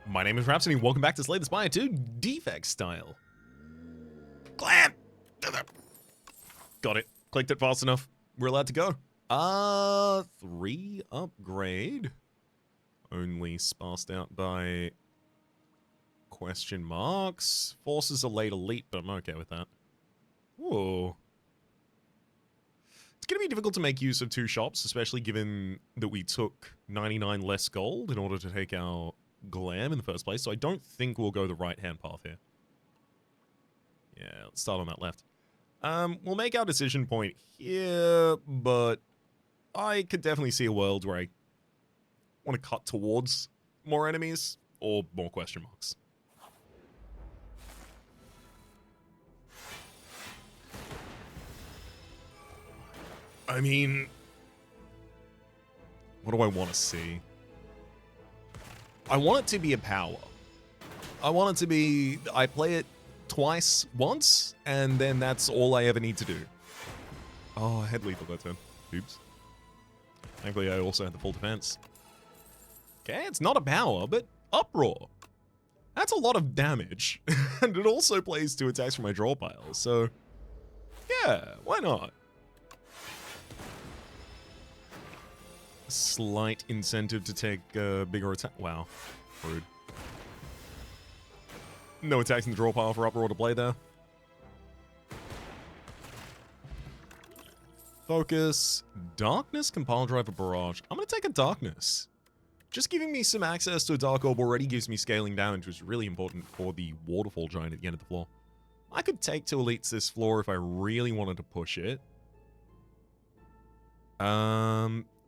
My name is Rhapsody, welcome back to Slay the Spire 2 Defect Style. Clam! Got it. Clicked it fast enough. We're allowed to go. 3 upgrade. Only sparsed out by question marks. Forces a late elite, but I'm okay with that. Whoa. It's going to be difficult to make use of 2 shops, especially given that we took 99 less gold in order to take our glam in the first place, so I don't think we'll go the right-hand path here. Yeah, let's start on that left. We'll make our decision point here, but I could definitely see a world where I want to cut towards more enemies or more question marks. I mean, what do I want to see? I want it to be a power. I want it to be, I play it twice, once, and then that's all I ever need to do. Oh, I had lethal that turn. Oops. Thankfully, I also had the full defense. Okay, it's not a power, but uproar. That's a lot of damage. And it also plays 2 attacks from my draw pile, so yeah, why not? Slight incentive to take a bigger attack. Wow, rude. No attacks in the draw pile for uproar to play there. Focus. Darkness can pile drive a barrage. I'm going to take a darkness. Just giving me some access to a dark orb already gives me scaling damage, which is really important for the waterfall giant at the end of the floor. I could take 2 elites this floor if I really wanted to push it.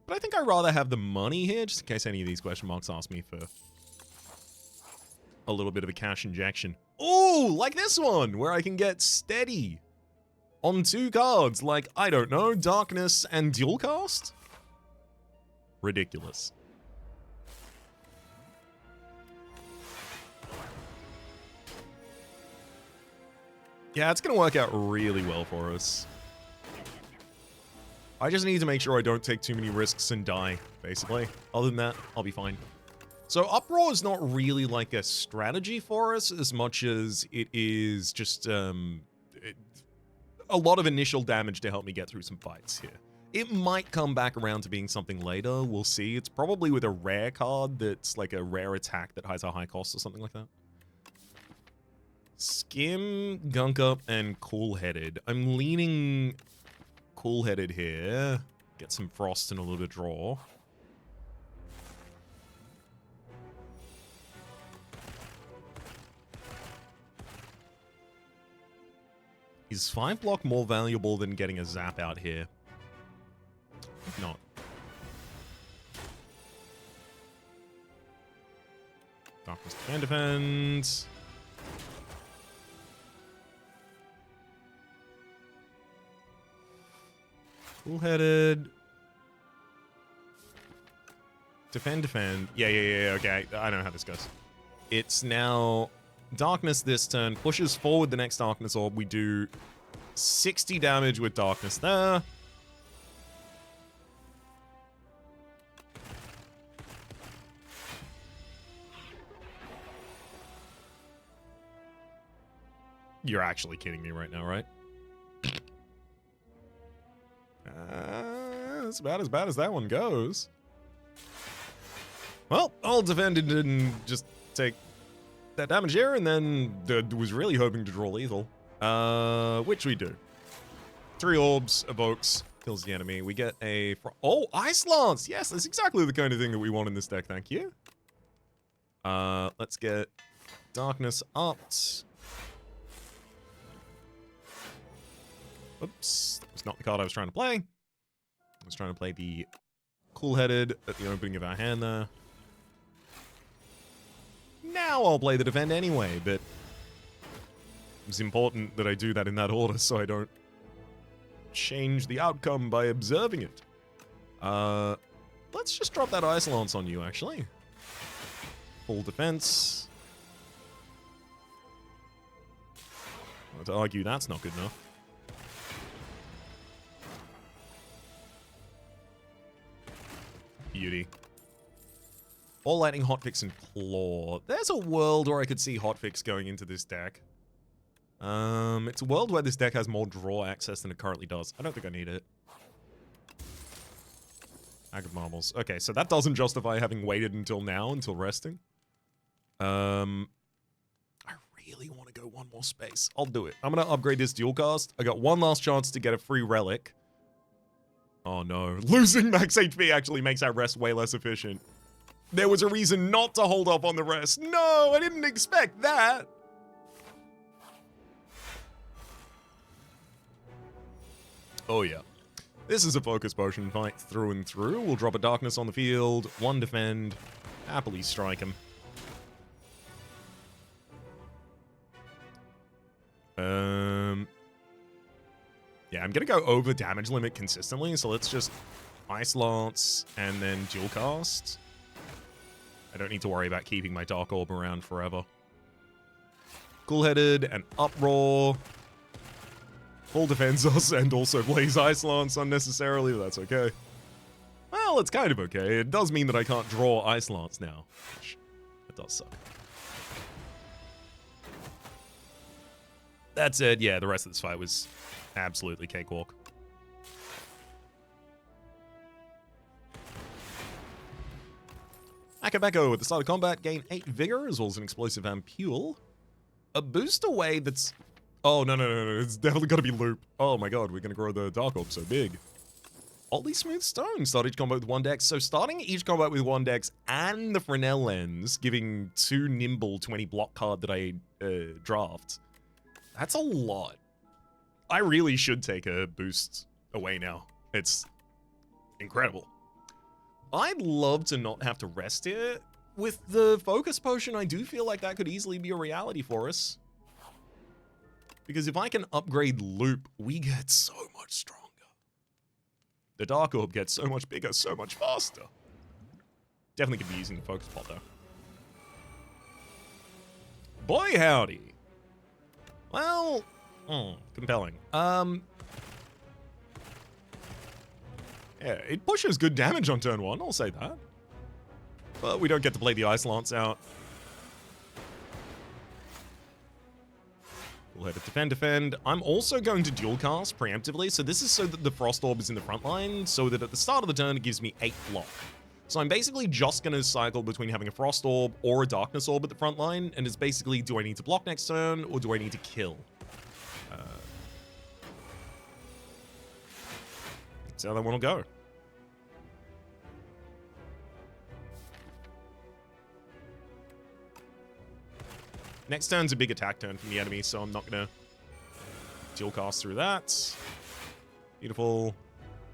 But I think I'd rather have the money here, just in case any of these question marks ask me for a little bit of a cash injection. Ooh, like this one, where I can get steady on 2 cards, like, I don't know, Darkness and Dual Cast? Ridiculous. Yeah, it's going to work out really well for us. I just need to make sure I don't take too many risks and die, basically. Other than that, I'll be fine. So Uproar is not really like a strategy for us as much as it is just a lot of initial damage to help me get through some fights here. It might come back around to being something later, we'll see. It's probably with a rare card that's like a rare attack that has a high cost or something like that. Skim, Gunk Up, and Cool-Headed. I'm leaning Cool-Headed here. Get some frost and a little bit of draw. Is 5 block more valuable than getting a zap out here? If not. Darkness can defend. Cool-Headed. Defend. Yeah, okay. I know how this goes. It's now Darkness this turn. Pushes forward the next Darkness Orb. We do 60 damage with Darkness there. You're actually kidding me right now, right? That's about as bad as that one goes. Well, I'll defend it and just take that damage here, and then was really hoping to draw lethal. Which we do. 3 orbs, evokes, kills the enemy. We get a... Oh, Ice Lance! Yes, that's exactly the kind of thing that we want in this deck, thank you. Let's get Darkness upped. Oops, that's not the card I was trying to play. I was trying to play the Cool-Headed at the opening of our hand there. Now I'll play the defend anyway, but it's important that I do that in that order so I don't change the outcome by observing it. Let's just drop that Ice Lance on you, actually. Full defense. I'd argue that's not good enough. Beauty. All Lightning, Hotfix, and Claw. There's a world where I could see Hotfix going into this deck. It's a world where this deck has more draw access than it currently does. I don't think I need it. Bag of Marbles. Okay, so that doesn't justify having waited until now, until resting. I really want to go one more space. I'll do it. I'm going to upgrade this dual cast. I got one last chance to get a free relic. Oh no. Losing max HP actually makes our rest way less efficient. There was a reason not to hold up on the rest. No, I didn't expect that. Oh yeah. This is a focus potion fight through and through. We'll drop a darkness on the field, one defend, happily strike him. Yeah, I'm gonna go over damage limit consistently, so let's just Ice Lance and then dual cast. I don't need to worry about keeping my Dark Orb around forever. Cool-headed and Uproar. Full defends us and also Blaze Ice Lance unnecessarily, but that's okay. Well, it's kind of okay. It does mean that I can't draw Ice Lance now. It does suck. That said, yeah, the rest of this fight was absolutely cakewalk. Akabeko at the start of combat, gain 8 vigor, as well as an explosive ampule. A boost away that's... Oh, no, it's definitely got to be loop. Oh my god, we're going to grow the Dark Orb so big. Oddly Smooth Stone, start each combat with 1 dex. So starting each combat with 1 dex and the Fresnel lens, giving 2 nimble 20 block card that I draft. That's a lot. I really should take a boost away now. It's incredible. I'd love to not have to rest here. With the focus potion, I do feel like that could easily be a reality for us. Because if I can upgrade loop, we get so much stronger. The Dark Orb gets so much bigger, so much faster. Definitely could be using the focus pot though. Boy howdy. Well, compelling. Yeah, it pushes good damage on turn 1, I'll say that. But we don't get to play the Ice Lance out. We'll have to defend. I'm also going to dual cast preemptively, so this is so that the Frost Orb is in the front line, so that at the start of the turn it gives me 8 block. So I'm basically just going to cycle between having a Frost Orb or a Darkness Orb at the front line, and it's basically, do I need to block next turn, or do I need to kill? That's how that one will go. Next turn's a big attack turn from the enemy, so I'm not going to dual cast through that. Beautiful.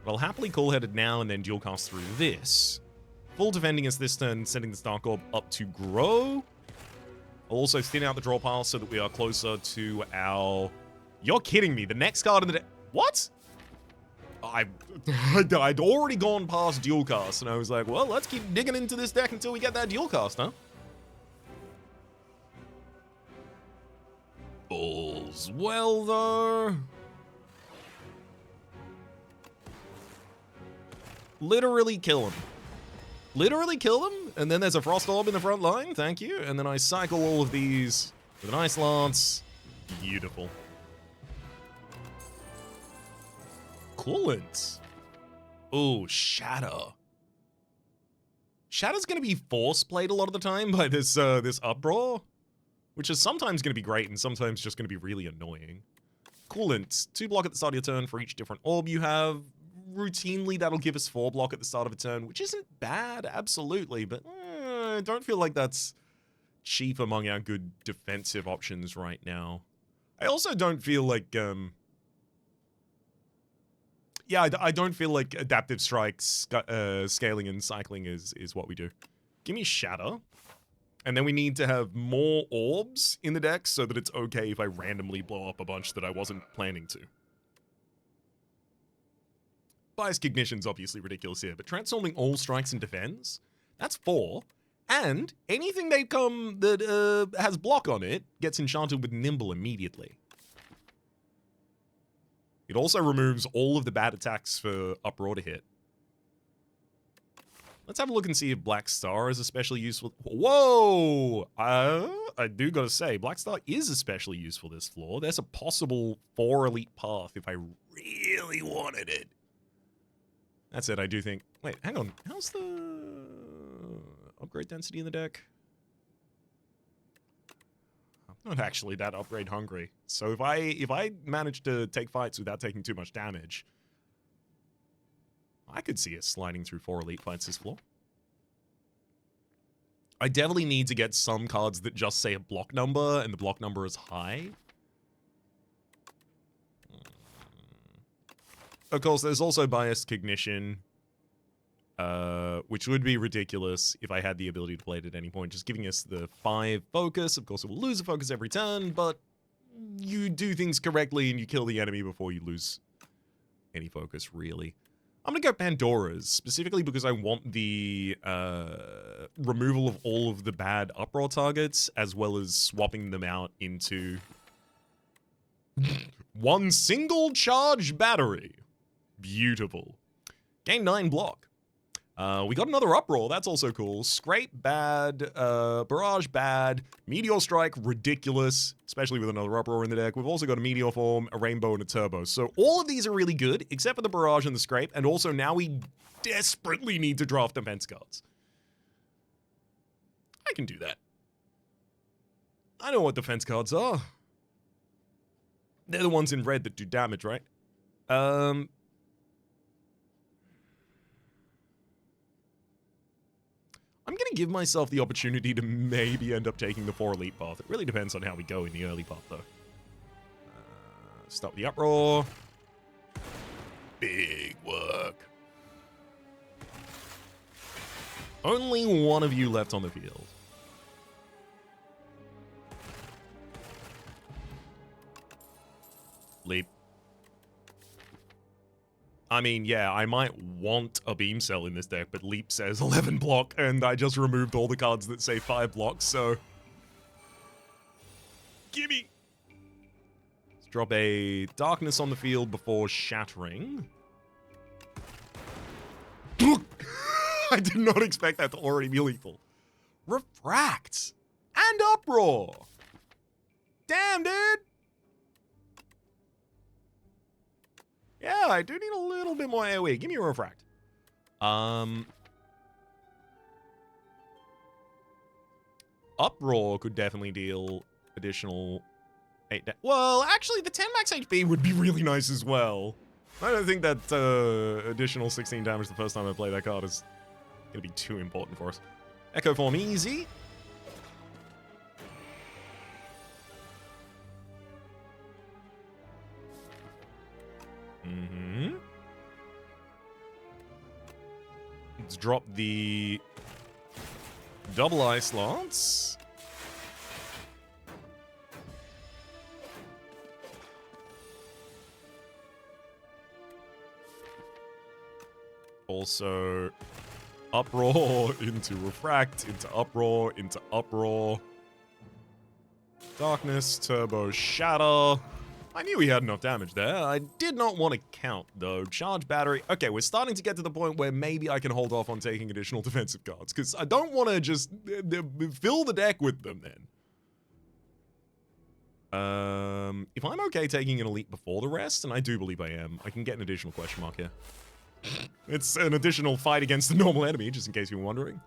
But I'll happily cool-headed now and then dual cast through this. Full defending us this turn, sending this Dark Orb up to grow. I'll also thin out the draw pile so that we are closer to our... You're kidding me. The next card in the deck... What? I'd already gone past dual cast, and I was like, well, let's keep digging into this deck until we get that dual cast, huh? All's well, though. Literally kill him. Literally kill him, and then there's a Frost Orb in the front line, thank you, and then I cycle all of these with an Ice Lance. Beautiful. Coolant. Oh, Shatter. Shatter's going to be force played a lot of the time by this Uproar, which is sometimes going to be great and sometimes just going to be really annoying. Coolant. 2 block at the start of your turn for each different orb you have. Routinely, that'll give us 4 block at the start of a turn, which isn't bad, absolutely, but I don't feel like that's chief among our good defensive options right now. I also don't feel like, yeah, I don't feel like Adaptive Strikes, scaling and cycling is what we do. Give me Shatter. And then we need to have more orbs in the deck so that it's okay if I randomly blow up a bunch that I wasn't planning to. Bias Cognition's obviously ridiculous here, but transforming all strikes and defends, that's 4. And anything that has block on it gets enchanted with Nimble immediately. It also removes all of the bad attacks for Uproar to hit. Let's have a look and see if Black Star is especially useful. Whoa! I do gotta say, Black Star is especially useful this floor. There's a possible 4 elite path if I really wanted it. That said, I do think... Wait, hang on. How's the upgrade density in the deck? I'm not actually that upgrade hungry. So if I manage to take fights without taking too much damage, I could see us sliding through 4 elite fights this floor. I definitely need to get some cards that just say a block number, and the block number is high. Of course, there's also biased cognition, which would be ridiculous if I had the ability to play it at any point, just giving us the 5 focus. Of course, it will lose a focus every turn, but you do things correctly and you kill the enemy before you lose any focus, really. I'm going to go Pandora's, specifically because I want the removal of all of the bad uproar targets, as well as swapping them out into one single charge battery. Beautiful. Gain 9 block. We got another uproar, that's also cool. Scrape, bad. Barrage, bad. Meteor Strike, ridiculous, especially with another uproar in the deck. We've also got a Meteor Form, a Rainbow, and a Turbo. So all of these are really good, except for the Barrage and the Scrape, and also now we desperately need to draft defense cards. I can do that. I know what defense cards are. They're the ones in red that do damage, right? I'm going to give myself the opportunity to maybe end up taking the 4 elite path. It really depends on how we go in the early path, though. Start with the uproar. Big work. Only one of you left on the field. Leap. I mean, yeah, I might want a Beam Cell in this deck, but Leap says 11 block, and I just removed all the cards that say 5 blocks, so... Gimme! Let's drop a Darkness on the field before Shattering. I did not expect that to already be lethal. Refract! And Uproar! Damn, dude! Yeah, I do need a little bit more AoE. Give me a Refract. Uproar could definitely deal additional 8 well, actually, the 10 max HP would be really nice as well. I don't think that additional 16 damage the first time I play that card is going to be too important for us. Echo Form easy. Let's drop the double Ice Lance. Also, Uproar into Refract, into Uproar, into Uproar. Darkness, Turbo, Shatter. I knew he had enough damage there. I did not want to count, though. Charge Battery. Okay, we're starting to get to the point where maybe I can hold off on taking additional defensive cards, because I don't want to just fill the deck with them, then. If I'm okay taking an Elite before the rest, and I do believe I am, I can get an additional question mark here. It's an additional fight against the normal enemy, just in case you were wondering.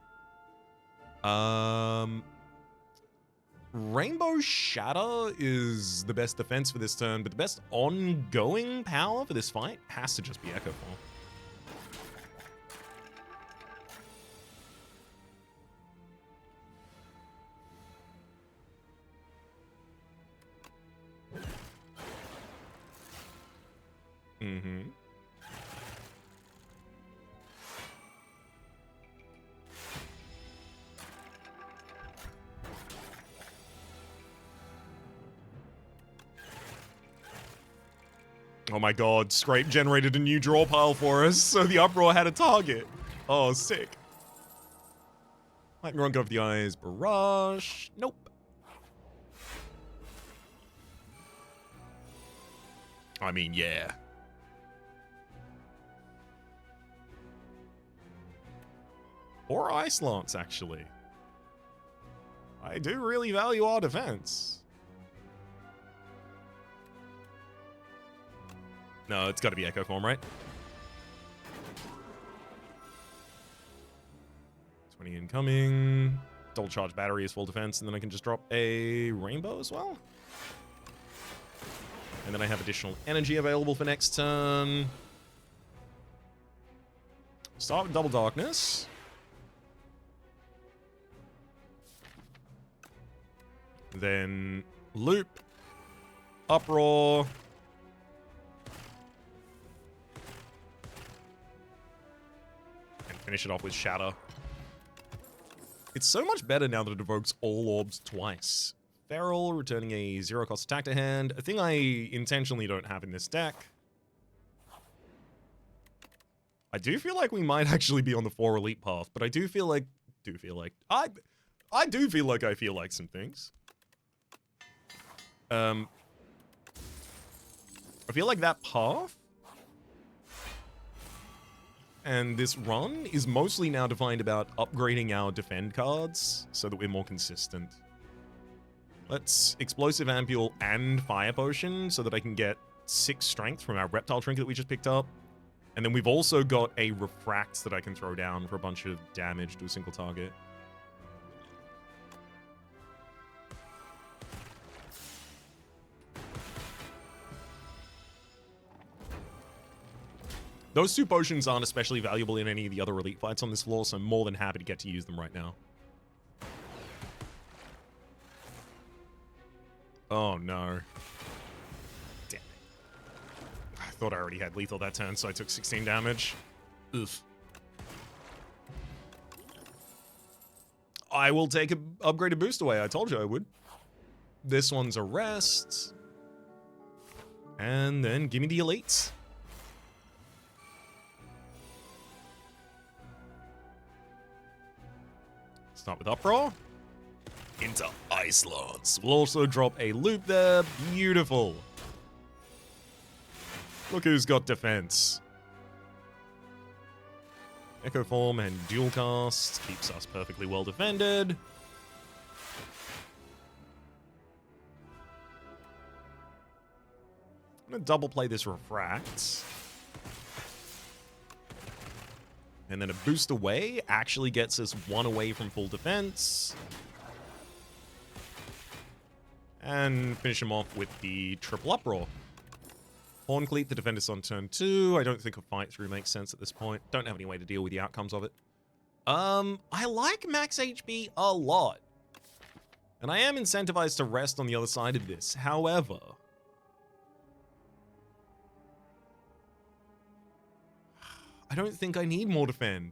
Rainbow Shatter is the best defense for this turn, but the best ongoing power for this fight has to just be Echo Form. Oh my god, Scrape generated a new draw pile for us, so the Uproar had a target. Oh, sick. Lightning Run, go over the eyes, Barrage. Nope. I mean, yeah. Or Ice Lance, actually. I do really value our defense. No, it's got to be Echo Form, right? 20 incoming. Double charge battery is full defense, and then I can just drop a Rainbow as well. And then I have additional energy available for next turn. Start with Double Darkness. Then Loop. Uproar. And finish it off with Shatter. It's so much better now that it evokes all orbs twice. Feral, returning a 0-cost attack to hand. A thing I intentionally don't have in this deck. I do feel like we might actually be on the 4 elite path, but I do feel like I feel like some things. I feel like that path and this run is mostly now defined about upgrading our defend cards so that we're more consistent. Let's Explosive Ampule and Fire Potion so that I can get 6 strength from our Reptile Trinket that we just picked up. And then we've also got a Refract that I can throw down for a bunch of damage to a single target. Those 2 potions aren't especially valuable in any of the other elite fights on this floor, so I'm more than happy to get to use them right now. Oh no. Damn it. I thought I already had lethal that turn, so I took 16 damage. Oof. I will take an upgraded boost away. I told you I would. This one's a rest. And then give me the elites. Start with Uproar. Into Ice Lance. We'll also drop a loop there. Beautiful. Look who's got defense. Echo Form and Dual Cast keeps us perfectly well defended. I'm going to double play this Refract. And then a boost away actually gets us 1 away from full defense. And finish him off with the triple Uproar. Horn Cleat to defend us on turn 2. I don't think a fight through makes sense at this point. Don't have any way to deal with the outcomes of it. I like max HP a lot. And I am incentivized to rest on the other side of this. However, I don't think I need more defend.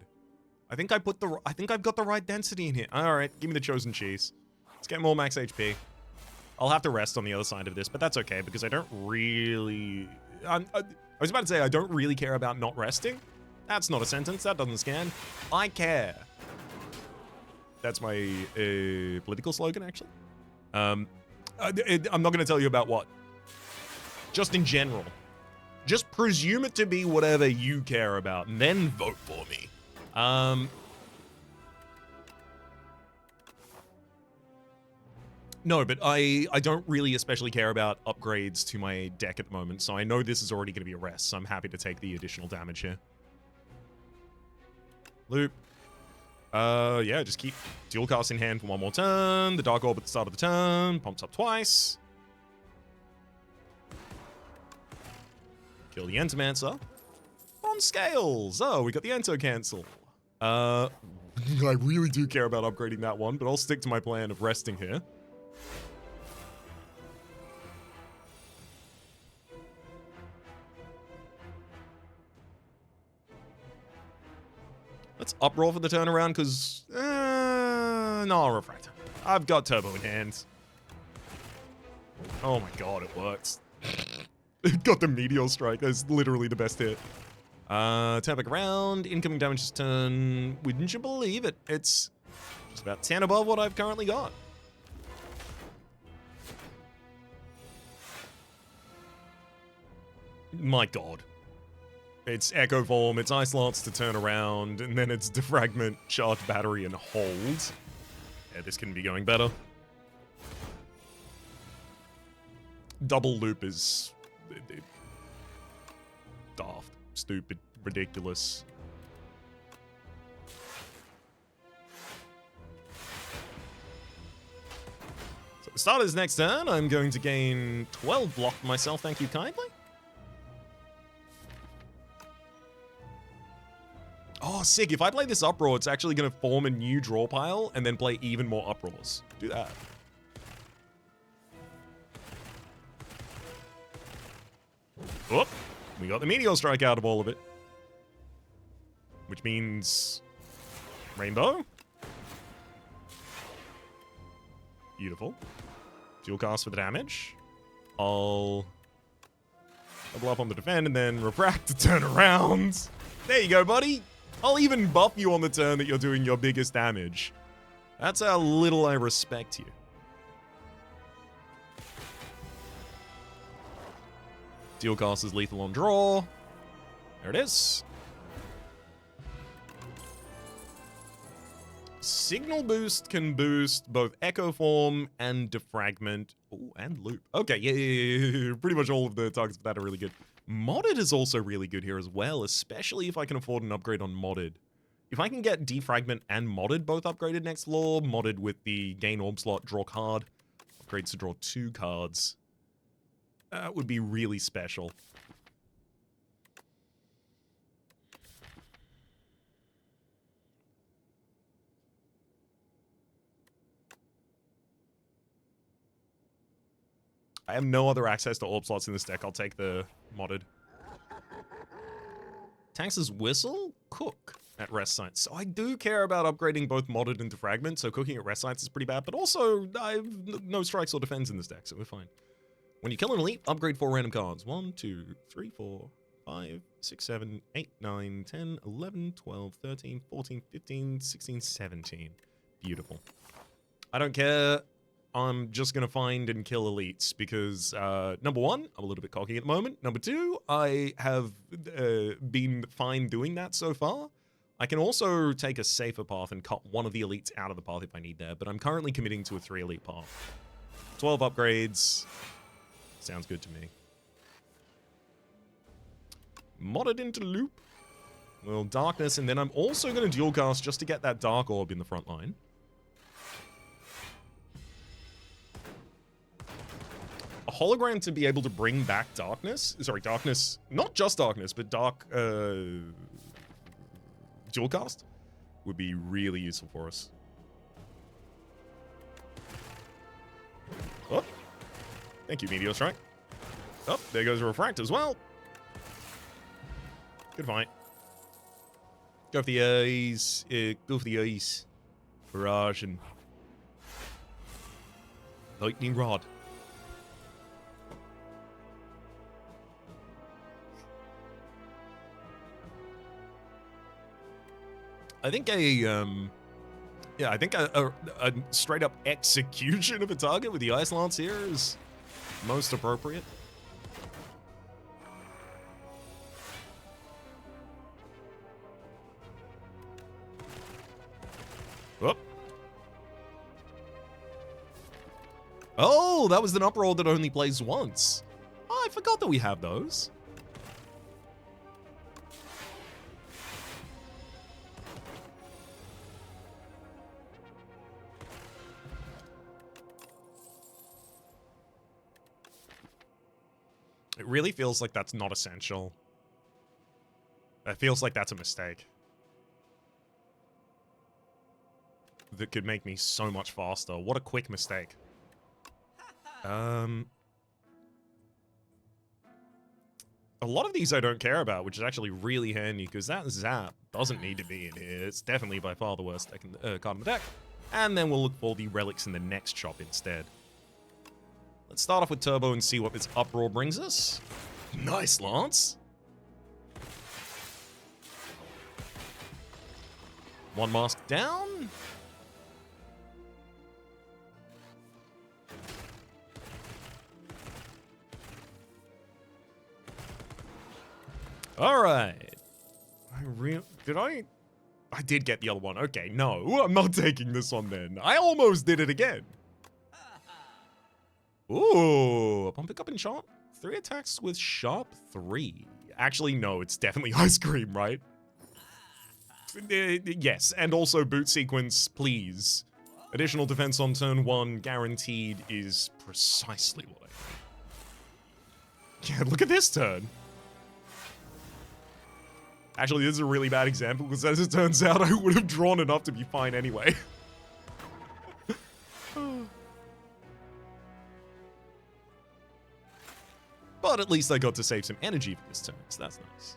I think I've got the right density in here. All right, give me the chosen cheese. Let's get more max HP. I'll have to rest on the other side of this, but that's okay because I don't really... I was about to say I don't really care about not resting. That's not a sentence. That doesn't scan. I care. That's my political slogan, actually. I'm not going to tell you about what. Just in general. Just presume it to be whatever you care about, and then vote for me. No, but I don't really especially care about upgrades to my deck at the moment, so I know this is already going to be a rest, so I'm happy to take the additional damage here. Loop. Yeah, just keep Dual Cast in hand for 1 more turn. The Dark Orb at the start of the turn. Pumps up twice. Kill the Entomancer. On scales. Oh, we got the Ento cancel. I really do care about upgrading that one, but I'll stick to my plan of resting here. Let's uproll for the turnaround, because... no, I'll Refract. I've got Turbo in hand. Oh my god, it works. It got the Meteor Strike. That's literally the best hit. Turn back around. Incoming damage this turn. Wouldn't you believe it? It's just about 10 above what I've currently got. My god. It's Echo Form, it's Ice Lance to turn around, and then it's Defragment, Charge Battery, and Hold. Yeah, this can be going better. Double Loop is daft, stupid, ridiculous. So at the start of his next turn, I'm going to gain 12 block myself, thank you kindly. Oh, sick. If I play this Uproar, it's actually going to form a new draw pile and then play even more Uproars. Do that. Oh, we got the Meteor Strike out of all of it. Which means Rainbow. Beautiful. Dual cast for the damage. I'll double up on the defend and then Refract to turn around. There you go, buddy. I'll even buff you on the turn that you're doing your biggest damage. That's how little I respect you. Dual cast is lethal on draw. There it is. Signal Boost can boost both Echo Form and Defragment. Oh, and Loop. Okay, yeah. Pretty much all of the targets for that are really good. Modded is also really good here as well, especially if I can afford an upgrade on Modded. If I can get Defragment and Modded both upgraded next floor, Modded with the gain orb slot, draw card, upgrades to draw 2 cards, that would be really special. I have no other access to orb slots in this deck. I'll take the Modded. Tanks' Whistle? Cook at rest sites. So I do care about upgrading both Modded and Defragment, so cooking at rest sites is pretty bad, but also I have no strikes or defends in this deck, so we're fine. When you kill an elite, upgrade 4 random cards. 1, 2, 3, 4, 5, 6, 7, 8, 9, 10, 11, 12, 13, 14, 15, 16, 17. Beautiful. I don't care. I'm just going to find and kill elites because, number one, I'm a little bit cocky at the moment. Number two, I have been fine doing that so far. I can also take a safer path and cut one of the elites out of the path if I need there, but I'm currently committing to a 3 elite path. 12 upgrades. Sounds good to me. Modded into Loop. Well, Darkness, and then I'm also going to dual cast just to get that Dark Orb in the front line. A hologram to be able to bring back Darkness. Sorry, Darkness. Not just Darkness, but Dark dual cast would be really useful for us. Oh. Thank you, Meteor Strike. Oh, there goes a Refract as well. Good fight. Go for the eyes. Go for the eyes. Barrage and Lightning Rod. I think I think a straight up execution of a target with the Ice Lance here is most appropriate. Oh. Oh, that was an uproar that only plays once. Oh, I forgot that we have those. It really feels like that's not essential. It feels like that's a mistake. That could make me so much faster. What a quick mistake. A lot of these I don't care about, which is actually really handy, because that Zap doesn't need to be in here. It's definitely by far the worst deck card in the deck. And then we'll look for the relics in the next shop instead. Let's start off with Turbo and see what this Uproar brings us. Nice, Lance. One mask down. All right. I did get the other one. Okay, no, I'm not taking this one then. I almost did it again. Ooh, upon pick up in sharp, 3 attacks with sharp 3. Actually, no, it's definitely ice cream, right? Yes, and also boot sequence, please. Additional defense on turn 1 guaranteed is precisely what I need. Yeah, look at this turn. Actually, this is a really bad example because as it turns out, I would have drawn enough to be fine anyway. But at least I got to save some energy for this turn, so that's nice.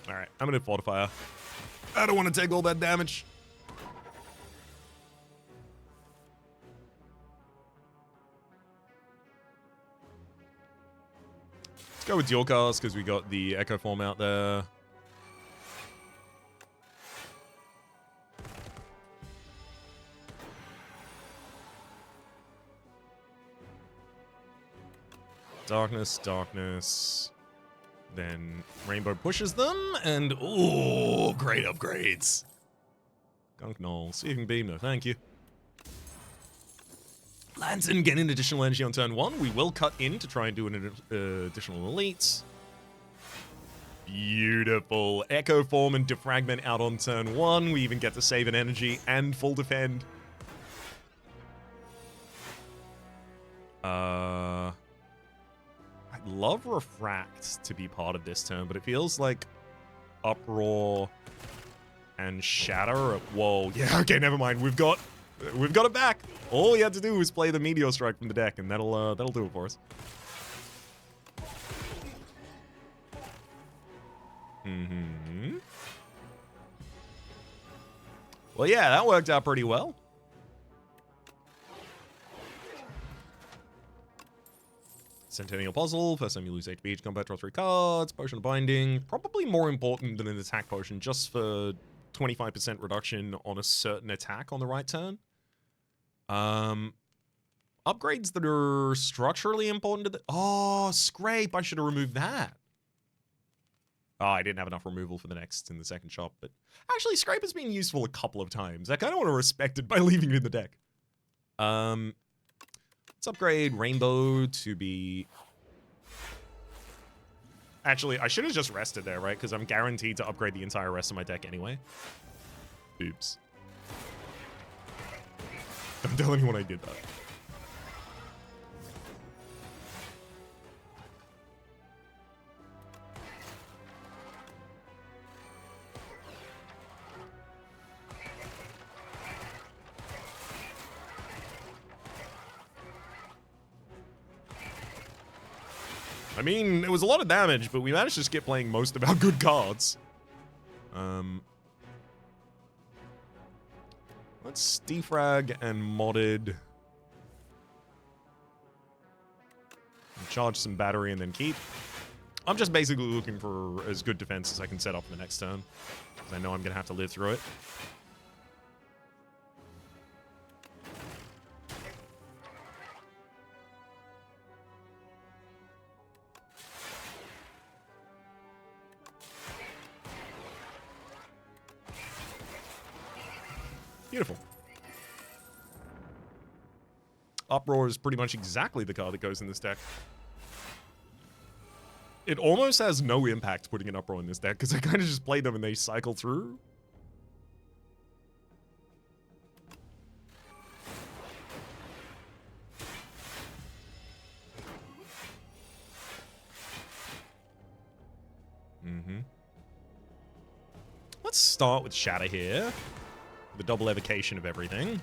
Alright, I'm gonna Fortifier. I don't want to take all that damage. Let's go with Dual Cast because we got the Echo Form out there. Darkness, darkness. Then Rainbow pushes them, and ooh, great upgrades. Gunk Knoll, Seething Beam, no thank you. Lantern, getting additional energy on turn 1. We will cut in to try and do an additional elite. Beautiful. Echo Form and Defragment out on turn 1. We even get to save an energy and full defend. I'd love Refract to be part of this turn, but it feels like Uproar and Shatter are... Whoa, yeah, okay, never mind. We've got it back. All we had to do was play the Meteor Strike from the deck, and that'll do it for us. Well, yeah, that worked out pretty well. Centennial Puzzle. First time you lose HP each combat, draw 3 cards. Potion of Binding. Probably more important than an attack potion, just for 25% reduction on a certain attack on the right turn. Upgrades that are structurally important to the... Oh, Scrape. I should have removed that. Oh, I didn't have enough removal for the next in the second shop, but... Actually, Scrape has been useful a couple of times. I kind of want to respect it by leaving it in the deck. Let's upgrade Rainbow to be... Actually, I should have just rested there, right? Because I'm guaranteed to upgrade the entire rest of my deck anyway. Oops. Don't tell anyone I did that. I mean, it was a lot of damage, but we managed to skip playing most of our good cards. Let's defrag and modded. Charge some battery and then keep. I'm just basically looking for as good defense as I can set up for the next turn, because I know I'm going to have to live through it. Beautiful. Uproar is pretty much exactly the card that goes in this deck. It almost has no impact putting an Uproar in this deck, because I kind of just play them and they cycle through. Let's start with Shatter here. The double evocation of everything.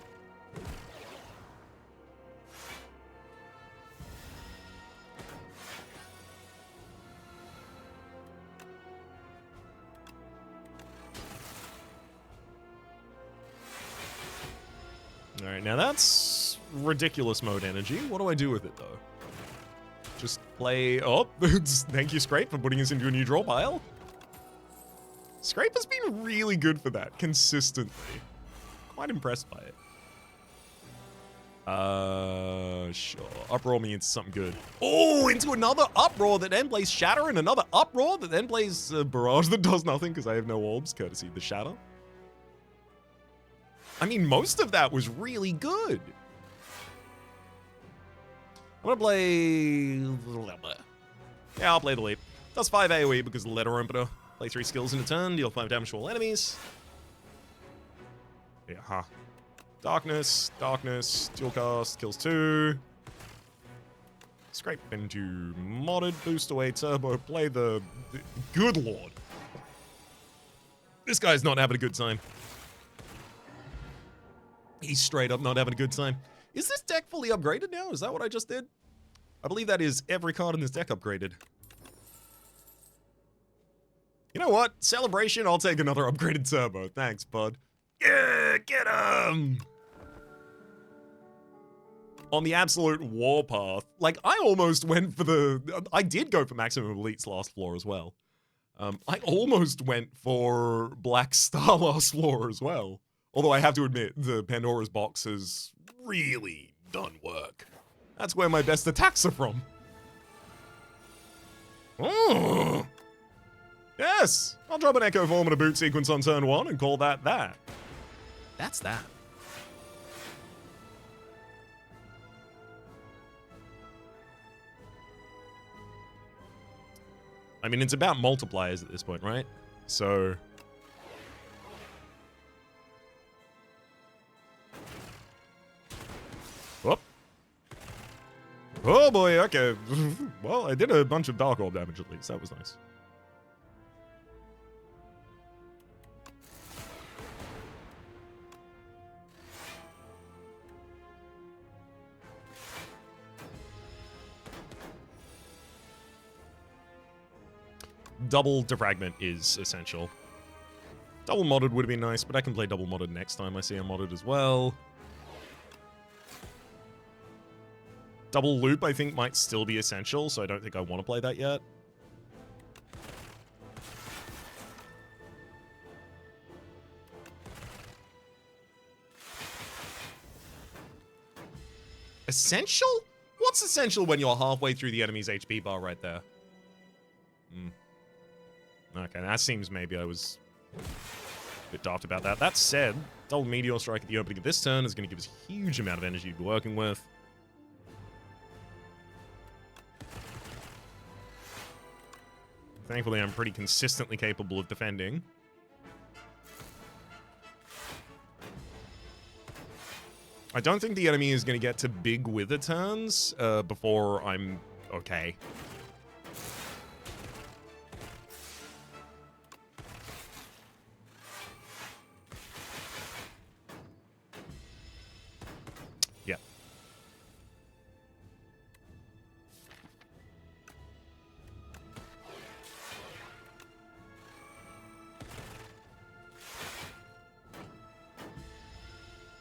Alright, now that's ridiculous mode energy. What do I do with it, though? Just play... Oh, thank you, Scrape, for putting us into a new draw pile. Scrape has been really good for that, consistently. Quite impressed by it. Sure. Uproar me into something good. Oh, into another Uproar that then plays Shatter, and another Uproar that then plays Barrage that does nothing because I have no orbs, courtesy of the Shatter. I mean, most of that was really good. I'm gonna play... Yeah, I'll play the leap. Does 5 AoE because of the letter opener. Play 3 skills in a turn, deal 5 damage to all enemies. Yeah, huh. Darkness, darkness, dual cast, kills 2. Scrape into modded, boost away, turbo, play the good lord. This guy's not having a good time. He's straight up not having a good time. Is this deck fully upgraded now? Is that what I just did? I believe that is every card in this deck upgraded. You know what? Celebration, I'll take another upgraded turbo. Thanks, bud. Yeah, get him! On the absolute warpath. Like, I almost went for the... I did go for Maximum Elite's last floor as well. I almost went for Black Star last floor as well. Although I have to admit, the Pandora's box has really done work. That's where my best attacks are from. Oh! Yes! I'll drop an Echo Form and a boot sequence on turn 1 and call that that. That's that. I mean, it's about multipliers at this point, right? So... Whoop. Oh boy, okay. Well, I did a bunch of Dark Orb damage at least. That was nice. Double defragment is essential. Double modded would have been nice, but I can play double modded next time I see a modded as well. Double loop, I think, might still be essential, so I don't think I want to play that yet. Essential? What's essential when you're halfway through the enemy's HP bar right there? Okay, that seems maybe I was a bit daft about that. That said, double Meteor Strike at the opening of this turn is going to give us a huge amount of energy to be working with. Thankfully, I'm pretty consistently capable of defending. I don't think the enemy is going to get to big wither turns before I'm okay. Yeah.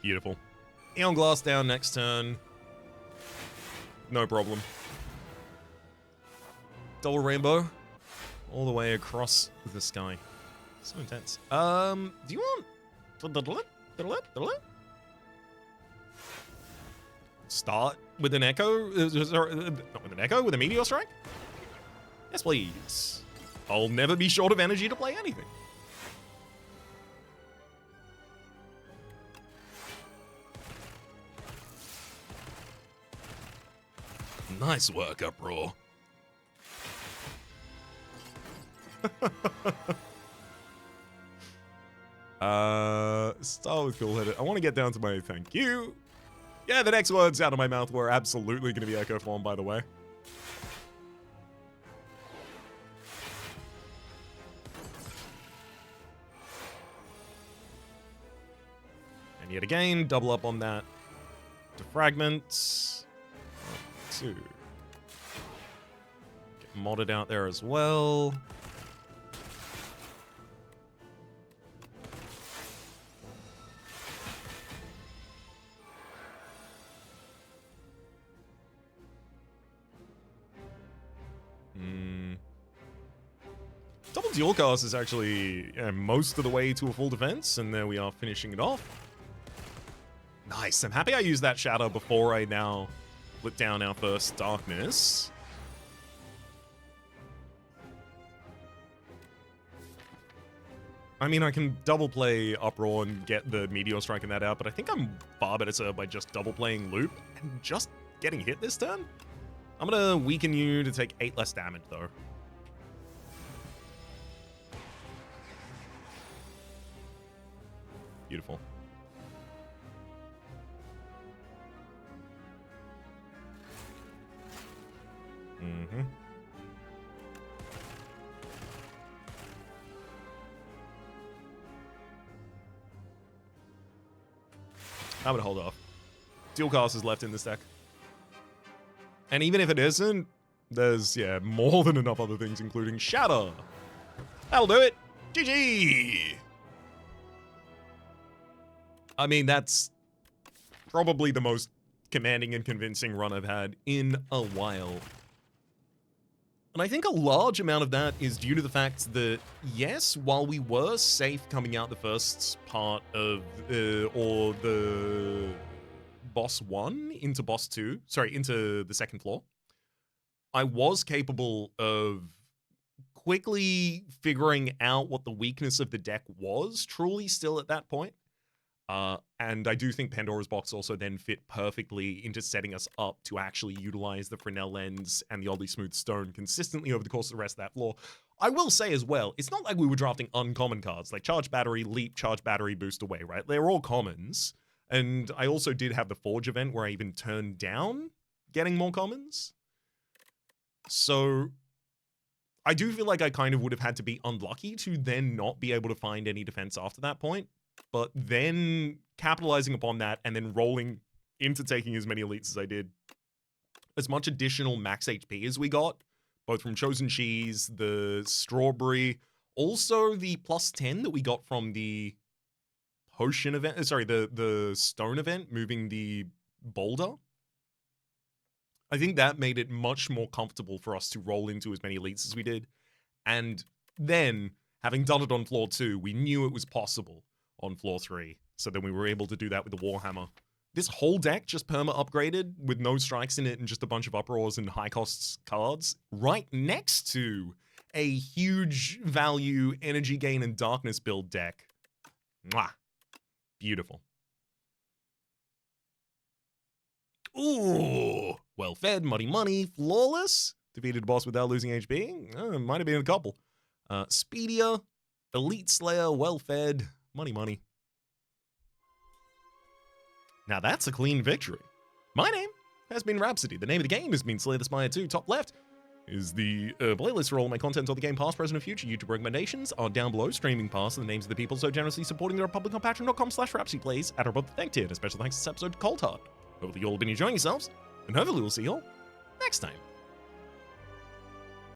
Beautiful. Eon Glass down next turn. No problem. Double Rainbow. All the way across the sky. So intense. Do you want... Start with an Echo? Not with an Echo? With a Meteor Strike? Yes, please. I'll never be short of energy to play anything. Nice work, Uproar. Start with Cool Headed. I want to get down to my thank you. Yeah, the next words out of my mouth were absolutely going to be Echo Form, by the way. And yet again, double up on that. Defragment. 1, 2. Get modded out there as well. Dual Cast is actually most of the way to a full defense, and there we are finishing it off. Nice. I'm happy I used that Shatter before I now lit down our first Darkness. I mean, I can double play Uproar and get the Meteor Strike in that out, but I think I'm far better served by just double playing Loop and just getting hit this turn. I'm gonna weaken you to take 8 less damage, though. Beautiful. Mm-hmm. I'm gonna hold off. Dual Cast is left in this deck. And even if it isn't, there's, yeah, more than enough other things, including Shatter. That'll do it. GG! I mean, that's probably the most commanding and convincing run I've had in a while. And I think a large amount of that is due to the fact that, yes, while we were safe coming out the first part of, or the boss 1 into boss 2, sorry, into the second floor, I was capable of quickly figuring out what the weakness of the deck was, truly still at that point. And I do think Pandora's Box also then fit perfectly into setting us up to actually utilize the Fresnel Lens and the Oddly Smooth Stone consistently over the course of the rest of that floor. I will say as well, it's not like we were drafting uncommon cards, like Charge Battery, Leap, Charge Battery, Boost Away, right? They're all commons. And I also did have the Forge event where I even turned down getting more commons. So I do feel like I kind of would have had to be unlucky to then not be able to find any defense after that point. But then capitalizing upon that and then rolling into taking as many elites as I did, as much additional max HP as we got, both from Chosen Cheese, the Strawberry, also the +10 that we got from the Potion event, sorry, the Stone event, moving the Boulder. I think that made it much more comfortable for us to roll into as many elites as we did. And then, having done it on floor 2, we knew it was possible on floor 3. So then we were able to do that with the Warhammer. This whole deck just perma upgraded with no strikes in it and just a bunch of uproars and high costs cards right next to a huge value energy gain and darkness build deck. Mwah. Beautiful. Ooh, well fed, muddy money, flawless. Defeated a boss without losing HP. Might have been a couple. Speedier, Elite Slayer, well fed. Money. Now that's a clean victory. My name has been Rhapsody. The name of the game has been Slay the Spire 2. Top left is the playlist for all my content on the game, past, present, and future. YouTube recommendations are down below. Streaming past and the names of the people so generously supporting the Republic on patreon.com/Rhapsody plays at or above the thank tier. And a special thanks to this episode to Cold Heart. Hopefully you all have been enjoying yourselves, and hopefully we'll see you all next time.